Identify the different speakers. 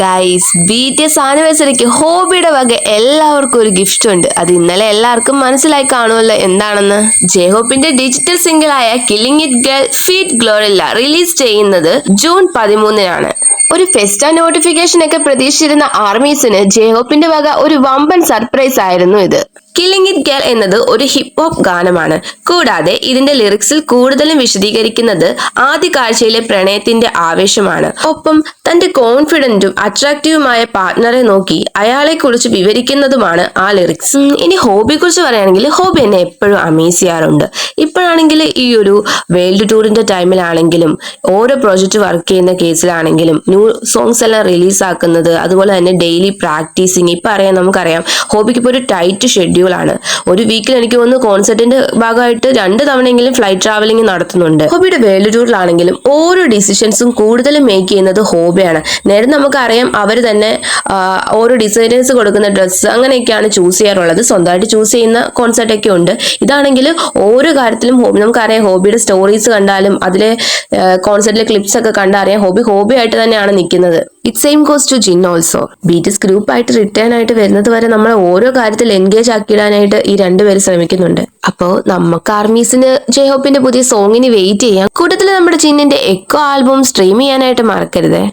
Speaker 1: Guys BTS ആനിവേഴ്സറിക്ക് ഹോബിയുടെ വക എല്ലാവർക്കും ഒരു ഗിഫ്റ്റ് ഉണ്ട്. അത് ഇന്നലെ എല്ലാവർക്കും മനസ്സിലായി കാണുമല്ലോ എന്താണെന്ന്. ജെഹോപ്പിന്റെ ഡിജിറ്റൽ സിംഗിളായ killing it girl feat GloRilla release ചെയ്യുന്നത് ജൂൺ 13-നാണ്. ഒരു ഫെസ്റ്റ നോട്ടിഫിക്കേഷൻ ഒക്കെ പ്രതീക്ഷിച്ചിരുന്ന ആർമീസിന് ജെഹോപ്പിന്റെ വക ഒരു വമ്പൻ സർപ്രൈസ് ആയിരുന്നു ഇത്. കില്ലിംഗ് ഇറ്റ് ഗേൾ എന്നത് ഒരു ഹിപ്പ് ഹോപ്പ് ഗാനമാണ്. കൂടാതെ ഇതിന്റെ ലിറിക്സിൽ കൂടുതലും വിശദീകരിക്കുന്നത് ആദ്യ കാഴ്ചയിലെ പ്രണയത്തിന്റെ ആവേശമാണ്. ഒപ്പം തന്റെ കോൺഫിഡന്റും അട്രാക്റ്റീവുമായ പാർട്ട്ണറെ നോക്കി അയാളെ കുറിച്ച് വിവരിക്കുന്നതുമാണ് ആ ലിറിക്സ്. ഇനി ഹോബിയെ കുറിച്ച് പറയുകയാണെങ്കിൽ ഹോബി എന്നെ എപ്പോഴും അമേസ് ചെയ്യാറുണ്ട്. ഇപ്പോഴാണെങ്കിൽ ഈ ഒരു വേൾഡ് ടൂറിന്റെ ടൈമിലാണെങ്കിലും ഓരോ പ്രോജക്റ്റ് വർക്ക് ചെയ്യുന്ന കേസിലാണെങ്കിലും ന്യൂ സോങ്സ് എല്ലാം റിലീസ് ആക്കുന്നത്, അതുപോലെ തന്നെ ഡെയിലി പ്രാക്ടീസിങ്. ഇപ്പൊ നമുക്കറിയാം ഹോബിക്ക് ഇപ്പോൾ ഒരു ടൈറ്റ് ഷെഡ്യൂൾ ആണ്. ഒരു വീക്കിൽ എനിക്ക് തോന്നുന്നു കോൺസെർട്ടിന്റെ ഭാഗമായിട്ട് 2 തവണയെങ്കിലും ഫ്ലൈറ്റ് ട്രാവലിംഗ് നടത്തുന്നുണ്ട്. ഹോബിയുടെ വേൾഡ് ടൂറിലാണെങ്കിലും ഓരോ ഡിസിഷൻസും കൂടുതലും മേക്ക് ചെയ്യുന്നത് ഹോബിയാണ്. നേരെ നമുക്കറിയാം അവർ തന്നെ ഓരോ ഡിസൈനേഴ്സ് കൊടുക്കുന്ന ഡ്രസ്സ് അങ്ങനെയൊക്കെയാണ് ചൂസ് ചെയ്യാറുള്ളത്. സ്വന്തമായിട്ട് ചൂസ് ചെയ്യുന്ന കോൺസെർട്ടൊക്കെ ഉണ്ട്. ഇതാണെങ്കിൽ ഓരോ കാര്യത്തിലും ഹോബി, നമുക്കറിയാം ഹോബിയുടെ സ്റ്റോറീസ് കണ്ടാലും അതിലെ കോൺസെർട്ടിലെ ക്ലിപ്സ് ഒക്കെ കണ്ടറിയാം ഹോബിയായിട്ട് തന്നെയാണ് നിൽക്കുന്നത്. It same goes to Jin also. BTS ഗ്രൂപ്പായിട്ട് റിട്ടേൺ ആയിട്ട് വരുന്നത് വരെ നമ്മൾ ഓരോ കാര്യത്തിൽ എൻഗേജ് ആക്കിയിടാനായിട്ട് ഈ രണ്ടുപേരും ശ്രമിക്കുന്നുണ്ട്. അപ്പോൾ നമുക്ക് ആർമീസിന് ജെഹോപ്പിന്റെ പുതിയ സോങ്ങിന് വെയിറ്റ് ചെയ്യാം. കൂട്ടത്തിൽ നമ്മുടെ ജിന്നിന്റെ എക്കോ ആൽബം സ്ട്രീം ചെയ്യാനായിട്ട് മറക്കരുതേ.